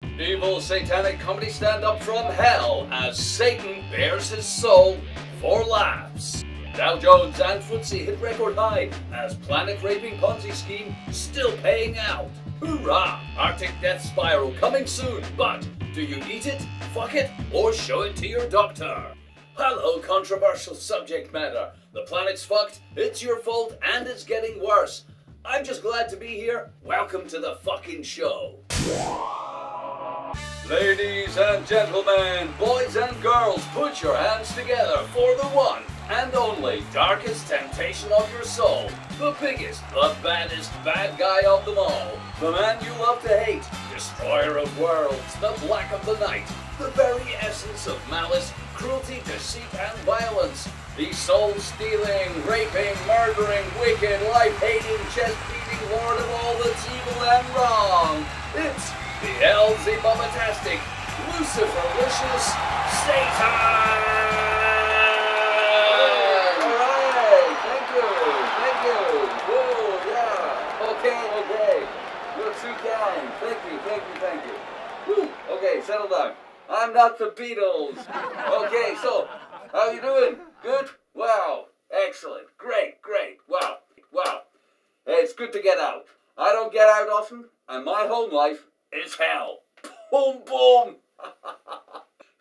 Evil satanic comedy stand-up from hell as Satan bears his soul for laughs. Dow Jones and FTSE hit record high as planet-raping Ponzi scheme still paying out. Hoorah! Arctic death spiral coming soon, but do you eat it, fuck it, or show it to your doctor? Hello, controversial subject matter. The planet's fucked, it's your fault, and it's getting worse. I'm just glad to be here. Welcome to the fucking show. Ladies and gentlemen, boys and girls, put your hands together for the one and only darkest temptation of your soul. The biggest, the baddest bad guy of them all. The man you love to hate, destroyer of worlds, the black of the night, the very essence of malice, cruelty, deceit, and violence. The soul-stealing, raping, murdering, wicked, life-hating, chest-beating lord of all that's evil and wrong. It's the Beelzebub-tastic, Lucifer-licious Satan! Alright, thank you. Whoa, yeah. Okay. You're too kind. Thank you. Whew. Okay, settle down. I'm not the Beatles. Okay, so, how you doing? Good? Wow. Excellent. Great. Wow. Hey, it's good to get out. I don't get out often, and my home life is hell. Boom.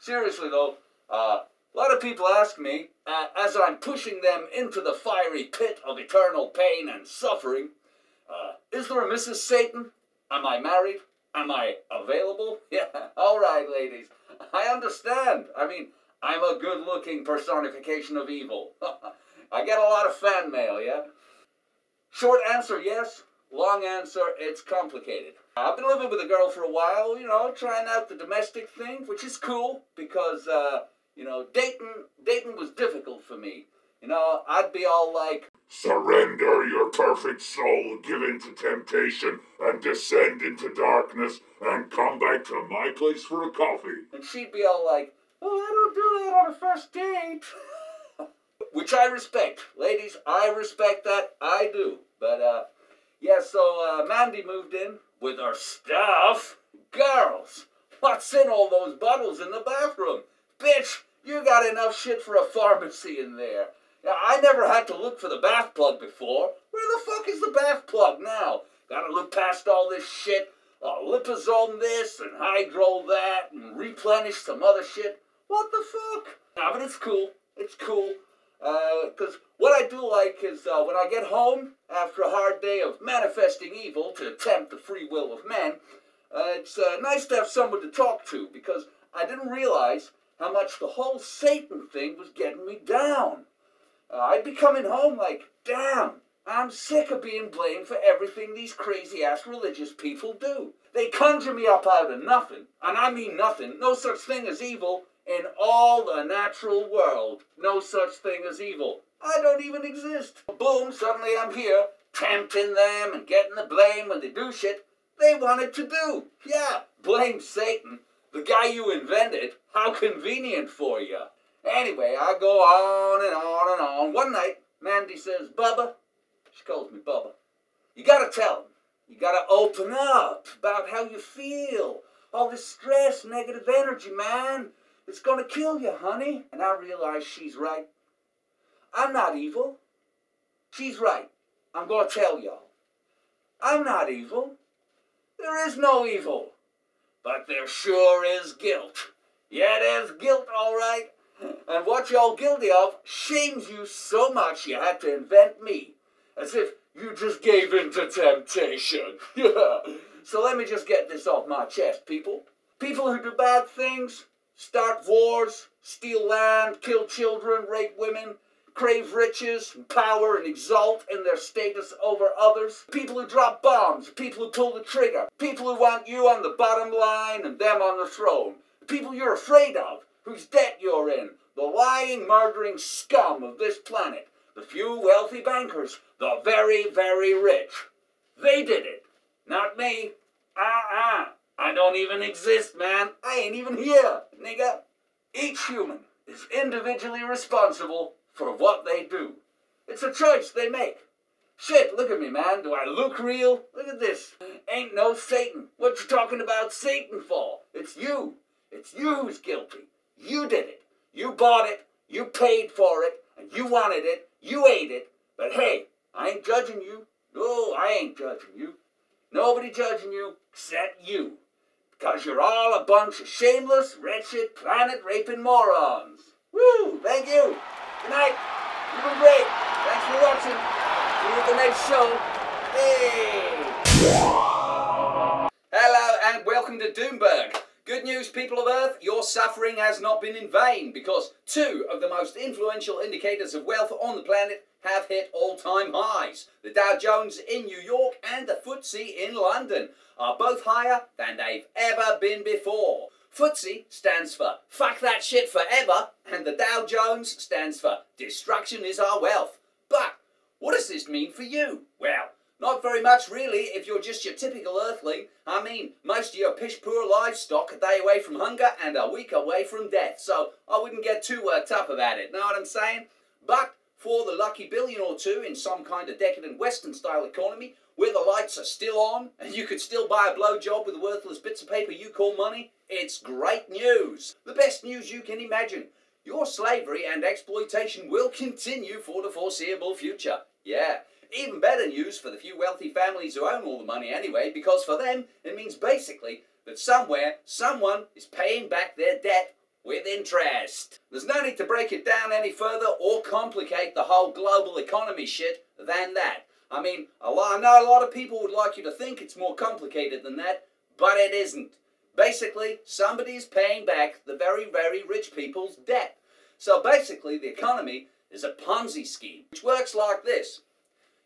Seriously though, a lot of people ask me, as I'm pushing them into the fiery pit of eternal pain and suffering, is there a Mrs. Satan? Am I married? Am I available? Yeah, alright ladies, I understand. I mean, I'm a good-looking personification of evil. I get a lot of fan mail, yeah? Short answer, yes. Long answer, it's complicated. I've been living with a girl for a while, trying out the domestic thing, which is cool, because, dating was difficult for me. I'd be all like, surrender your perfect soul, give in to temptation, and descend into darkness, and come back to my place for a coffee. And she'd be all like, oh, I don't do that on a first date. Which I respect. Ladies, I respect that. I do. But, yeah, so Mandy moved in with her stuff. Girls, what's in all those bottles in the bathroom? Bitch, you got enough shit for a pharmacy in there. Yeah, I never had to look for the bath plug before. Where the fuck is the bath plug now? Gotta look past all this shit. Liposome this and hydro that and replenish some other shit. What the fuck? Nah, but it's cool. Because what I do like is when I get home after a hard day of manifesting evil to tempt the free will of men, it's nice to have someone to talk to, because I didn't realize how much the whole Satan thing was getting me down. I'd be coming home like, damn, I'm sick of being blamed for everything these crazy-ass religious people do. They conjure me up out of nothing, and I mean nothing, no such thing as evil. In all the natural world, no such thing as evil. I don't even exist. Boom, suddenly I'm here, tempting them and getting the blame when they do shit they wanted to do. Yeah, blame Satan, the guy you invented. How convenient for you. Anyway, I go on and on and on. One night, Mandy says, Bubba, she calls me Bubba, you gotta tell him. You gotta open up about how you feel. All this stress, negative energy, man. It's gonna kill you, honey. And I realize she's right. I'm not evil. She's right. I'm gonna tell y'all. I'm not evil. There is no evil. But there sure is guilt. Yeah, there's guilt, all right. And what y'all guilty of shames you so much you had to invent me. As if you just gave in to temptation. Yeah. So let me just get this off my chest, people. People who do bad things, start wars, steal land, kill children, rape women, crave riches and power and exalt in their status over others. People who drop bombs, people who pull the trigger, people who want you on the bottom line and them on the throne. People you're afraid of, whose debt you're in, the lying, murdering scum of this planet, the few wealthy bankers, the very, very rich. They did it, not me. I don't even exist, man. I ain't even here, nigga. Each human is individually responsible for what they do. It's a choice they make. Shit, look at me, man. Do I look real? Look at this. Ain't no Satan. What you talking about Satan for? It's you. It's you who's guilty. You did it. You bought it. You paid for it. And you wanted it. You ate it. But hey, I ain't judging you. No, I ain't judging you. Nobody judging you except you. Because you're all a bunch of shameless, wretched, planet-raping morons. Woo! Thank you. Good night. You've been great. Thanks for watching. See you at the next show. Hey! Hello and welcome to Doomberg. Good news, people of Earth, your suffering has not been in vain because two of the most influential indicators of wealth on the planet have hit all-time highs. The Dow Jones in New York and the FTSE in London are both higher than they've ever been before. FTSE stands for fuck that shit forever, and the Dow Jones stands for destruction is our wealth. But what does this mean for you? Well, not very much really if you're just your typical earthling. I mean, most of your pish poor livestock a day away from hunger and a week away from death, so I wouldn't get too worked up about it, know what I'm saying? But for the lucky billion or two in some kind of decadent Western style economy, where the lights are still on and you could still buy a blowjob with the worthless bits of paper you call money, it's great news. The best news you can imagine. Your slavery and exploitation will continue for the foreseeable future. Yeah. Even better news for the few wealthy families who own all the money anyway, because for them, it means basically that somewhere, someone is paying back their debt with interest. There's no need to break it down any further or complicate the whole global economy shit than that. I mean, I know a lot of people would like you to think it's more complicated than that, but it isn't. Basically, somebody is paying back the very, very rich people's debt. So basically, the economy is a Ponzi scheme, which works like this.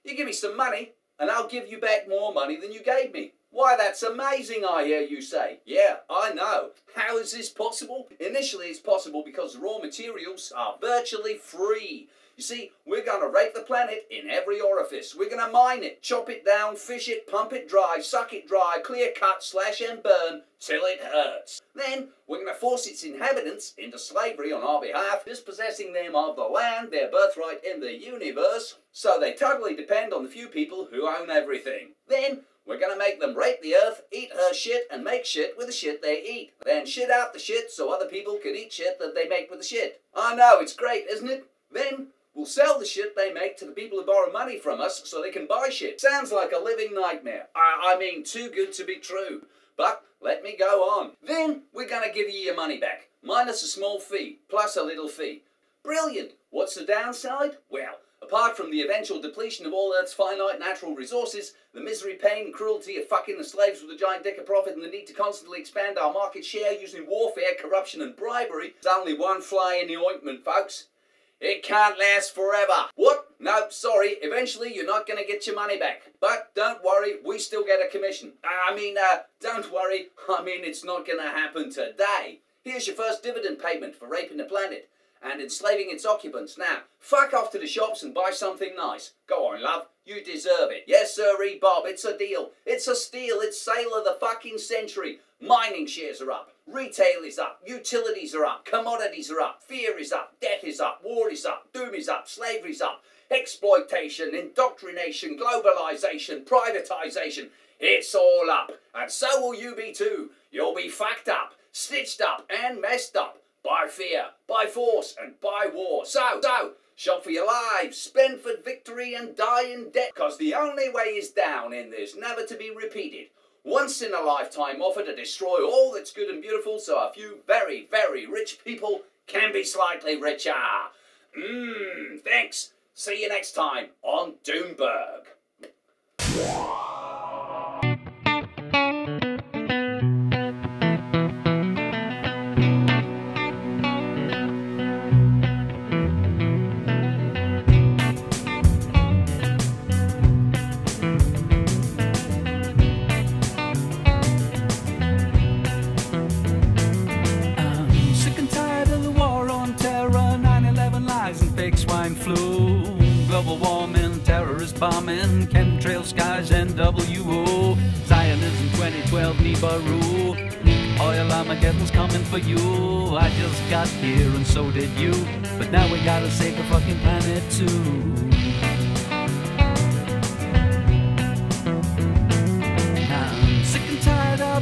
You give me some money, and I'll give you back more money than you gave me. Why, that's amazing, I hear you say. Yeah, I know. How is this possible? Initially, it's possible because the raw materials are virtually free. You see, we're going to rape the planet in every orifice. We're going to mine it, chop it down, fish it, pump it dry, suck it dry, clear cut, slash and burn, till it hurts. Then, we're going to force its inhabitants into slavery on our behalf, dispossessing them of the land, their birthright in the universe, so they totally depend on the few people who own everything. Then, we're going to make them rape the earth, eat her shit, and make shit with the shit they eat. Then shit out the shit so other people can eat shit that they make with the shit. I know, it's great, isn't it? Then, we'll sell the shit they make to the people who borrow money from us so they can buy shit. Sounds like a living nightmare. I mean, too good to be true. But let me go on. Then we're going to give you your money back, minus a small fee, plus a little fee. Brilliant. What's the downside? Well, apart from the eventual depletion of all Earth's finite natural resources, the misery, pain, and cruelty of fucking the slaves with a giant dick of profit, and the need to constantly expand our market share using warfare, corruption, and bribery, there's only one fly in the ointment, folks. It can't last forever. What? No, sorry. Eventually, you're not going to get your money back. But don't worry, we still get a commission. Don't worry. It's not going to happen today. Here's your first dividend payment for raping the planet and enslaving its occupants. Now, fuck off to the shops and buy something nice. Go on, love. You deserve it. Yes, sirree, Bob. It's a deal. It's a steal. It's sale of the fucking century. Mining shares are up. Retail is up. Utilities are up. Commodities are up. Fear is up. Death is up. War is up. Doom is up. Slavery's up. Exploitation, indoctrination, globalization, privatization. It's all up. And so will you be too. You'll be fucked up, stitched up, and messed up. By fear, by force, and by war. So, shop for your lives, spend for victory, and die in debt. Because the only way is down in this, never to be repeated. Once in a lifetime offer to destroy all that's good and beautiful so a few very, very rich people can be slightly richer. Thanks. See you next time on Doomberg. Swine flu, global warming, terrorist bombing, chemtrail skies, NWO, Zionism 2012, Nibiru, oil Armageddon's coming for you. I just got here and so did you, but now we gotta save the fucking planet too.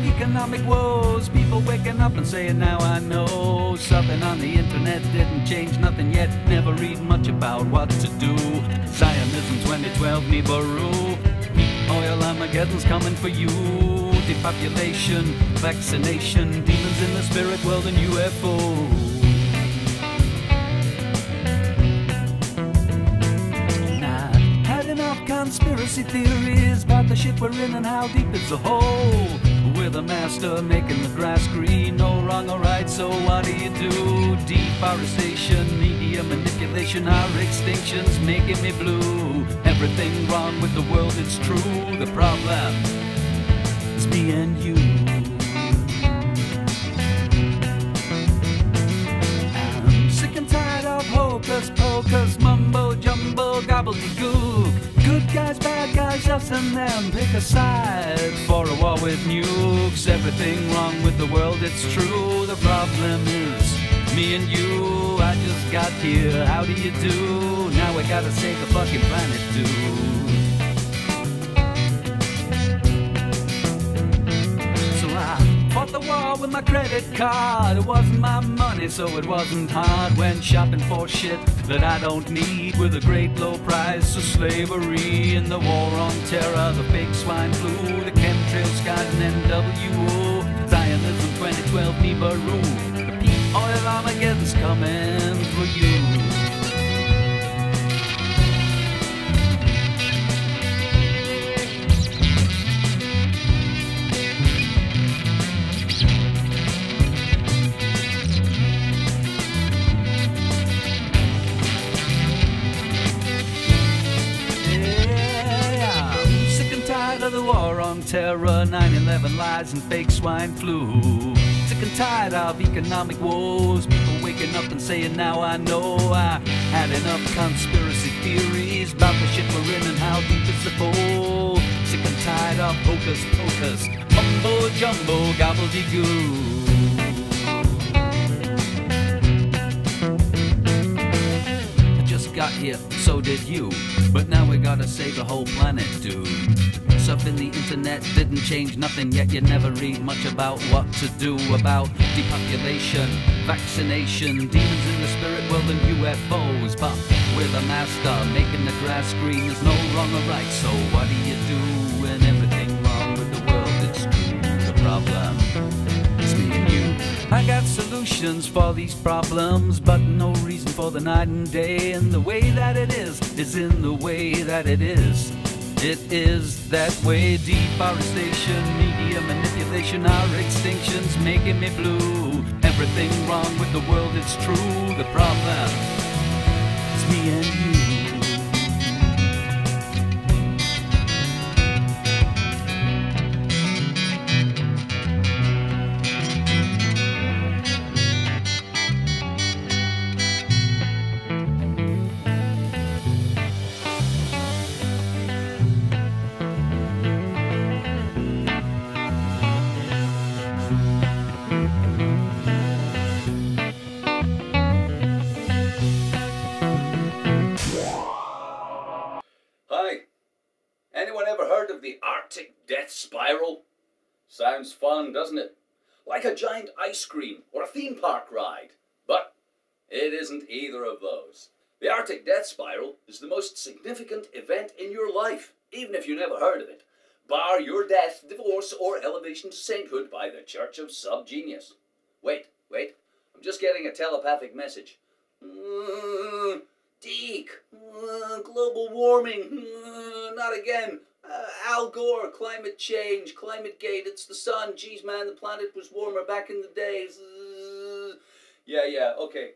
of economic woes. People waking up and saying, now I know. Something on the internet didn't change nothing yet. Never read much about what to do. Zionism 2012, Nibiru. Heat oil Armageddon's coming for you. Depopulation, vaccination, demons in the spirit world and UFOs. Enough conspiracy theories about the shit we're in and how deep is the hole. We're the master making the grass green, no wrong or right, so what do you do? Deforestation, media manipulation, our extinction's making me blue. Everything wrong with the world, it's true. The problem is me and you. I'm sick and tired of hocus pocus, mumbo jumbo, gobbledygook. Good guys, bad guys, us and them. Pick a side for a war with nukes. Everything wrong with the world, it's true. The problem is me and you. I just got here, how do you do? Now we gotta save the fucking planet, dude. So I fought the war with my credit card. It wasn't my money, so it wasn't hard. Went shopping for shit that I don't need, with a great low price of slavery. In the war on terror, the big swine flu, the chemtrail skies and NWO. Zionism 2012, Nibiru. The peak oil Armageddon's coming for you. The war on terror, 9/11 lies and fake swine flu. Sick and tired of economic woes. People waking up and saying, now I know. I had enough conspiracy theories about the shit we're in and how deep is the hole. Sick and tired of hocus pocus, mumbo jumbo, gobbledygook. Got here, so did you. But now we gotta save the whole planet, dude. Stuff in the internet didn't change nothing, yet you never read much about what to do about depopulation, vaccination, demons in the spirit world and UFOs. But we're the master making the grass green. There's no wrong or right, so what do you do when everything wrong with the world? It's true. The problem is me and you. I got solutions for these problems, but no reason for the night and day. And the way that it is in the way that it is. It is that way. Deforestation, media manipulation, our extinction's making me blue. Everything wrong with the world, it's true. The problem is me and you. Anyone ever heard of the Arctic death spiral? Sounds fun, doesn't it? Like a giant ice cream or a theme park ride. But it isn't either of those. The Arctic death spiral is the most significant event in your life, even if you never heard of it, bar your death, divorce, or elevation to sainthood by the Church of Subgenius. Wait, I'm just getting a telepathic message. Deke, global warming, not again. Al Gore, climate change, climate gate, it's the sun. Geez, man, the planet was warmer back in the days. Yeah, okay.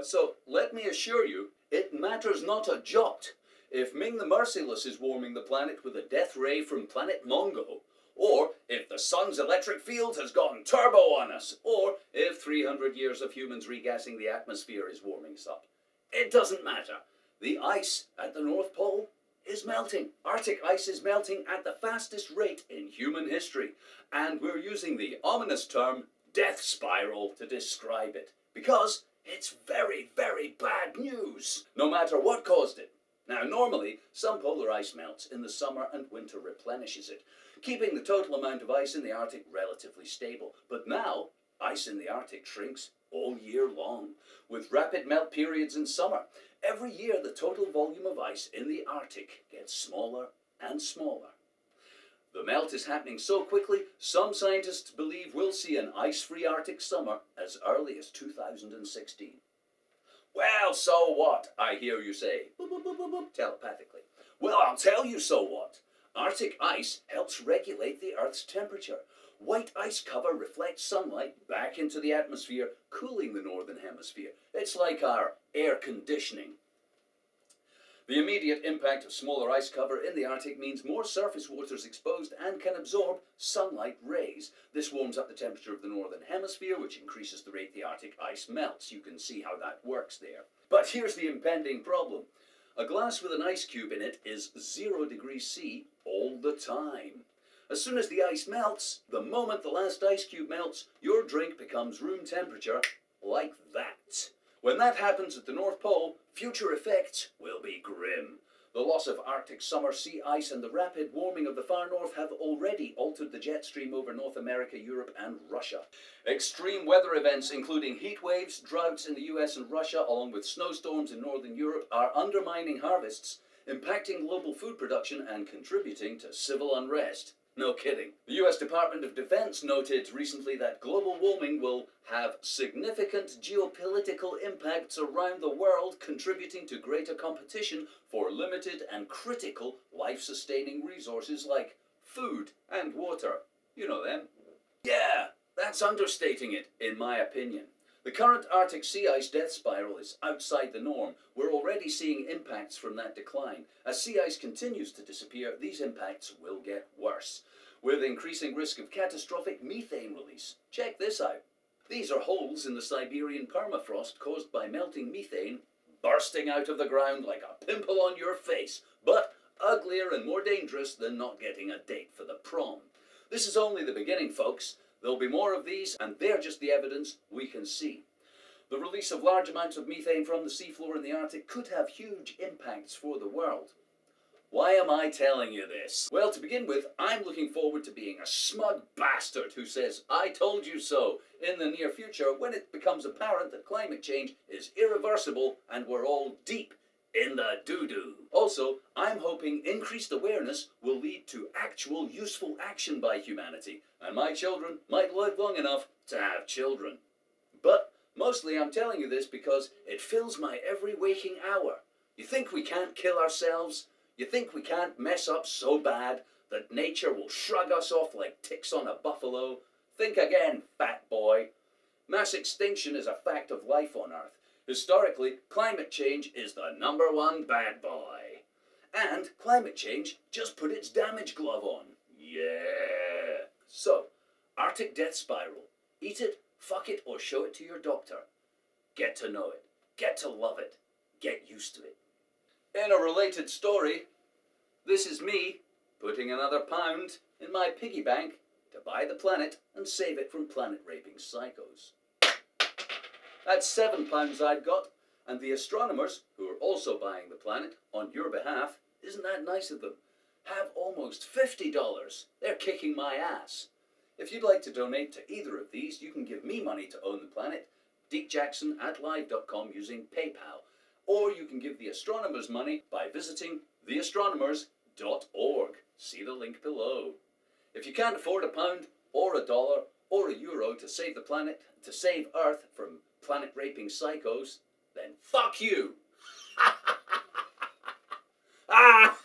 So, let me assure you, it matters not a jot if Ming the Merciless is warming the planet with a death ray from planet Mongo, or if the sun's electric field has gone turbo on us, or if 300 years of humans regassing the atmosphere is warming us up. It doesn't matter. The ice at the North Pole is melting. Arctic ice is melting at the fastest rate in human history. And we're using the ominous term death spiral to describe it. Because it's very, very bad news, no matter what caused it. Now, normally, some polar ice melts in the summer and winter replenishes it. keeping the total amount of ice in the Arctic relatively stable. But now, ice in the Arctic shrinks all year long, with rapid melt periods in summer. Every year, the total volume of ice in the Arctic gets smaller and smaller. The melt is happening so quickly, some scientists believe we'll see an ice-free Arctic summer as early as 2016. Well, so what, I hear you say, boop, boop, boop, boop, boop, telepathically. Well, I'll tell you so what. Arctic ice helps regulate the Earth's temperature. White ice cover reflects sunlight back into the atmosphere, cooling the northern hemisphere. It's like our air conditioning. The immediate impact of smaller ice cover in the Arctic means more surface water is exposed and can absorb sunlight rays. This warms up the temperature of the northern hemisphere, which increases the rate the Arctic ice melts. You can see how that works there. But here's the impending problem. A glass with an ice cube in it is 0 degrees C all the time. As soon as the ice melts, the moment the last ice cube melts, your drink becomes room temperature, like that. When that happens at the North Pole, future effects will be grim. The loss of Arctic summer sea ice and the rapid warming of the far north have already altered the jet stream over North America, Europe and Russia. Extreme weather events including heat waves, droughts in the US and Russia, along with snowstorms in northern Europe, are undermining harvests, impacting global food production and contributing to civil unrest. No kidding. The US Department of Defense noted recently that global warming will have significant geopolitical impacts around the world, contributing to greater competition for limited and critical life-sustaining resources like food and water. You know them. Yeah, that's understating it, in my opinion. The current Arctic sea ice death spiral is outside the norm. We're already seeing impacts from that decline. As sea ice continues to disappear, these impacts will get worse, with increasing risk of catastrophic methane release. Check this out. These are holes in the Siberian permafrost caused by melting methane bursting out of the ground like a pimple on your face, but uglier and more dangerous than not getting a date for the prom. This is only the beginning, folks. There'll be more of these, and they're just the evidence we can see. The release of large amounts of methane from the seafloor in the Arctic could have huge impacts for the world. Why am I telling you this? Well, to begin with, I'm looking forward to being a smug bastard who says, "I told you so," in the near future when it becomes apparent that climate change is irreversible and we're all deep in the doo-doo. Also, I'm hoping increased awareness will lead to actual useful action by humanity, and my children might live long enough to have children. But mostly I'm telling you this because it fills my every waking hour. You think we can't kill ourselves? You think we can't mess up so bad that nature will shrug us off like ticks on a buffalo? Think again, fat boy. Mass extinction is a fact of life on Earth. Historically, climate change is the #1 bad boy. And climate change just put its damage glove on. Yeah. So, Arctic death spiral. Eat it, fuck it, or show it to your doctor. Get to know it. Get to love it. Get used to it. In a related story, this is me putting another £1 in my piggy bank to buy the planet and save it from planet-raping psychos. That's £7 I'd got, and the astronomers, who are also buying the planet on your behalf, isn't that nice of them, have almost $50. They're kicking my ass. If you'd like to donate to either of these, you can give me money to own the planet, deekjackson@live.com using PayPal, or you can give the astronomers money by visiting theastronomers.org. See the link below. If you can't afford £1 or $1 or €1 to save the planet, to save Earth from planet-raping psychos, then fuck you! Ah!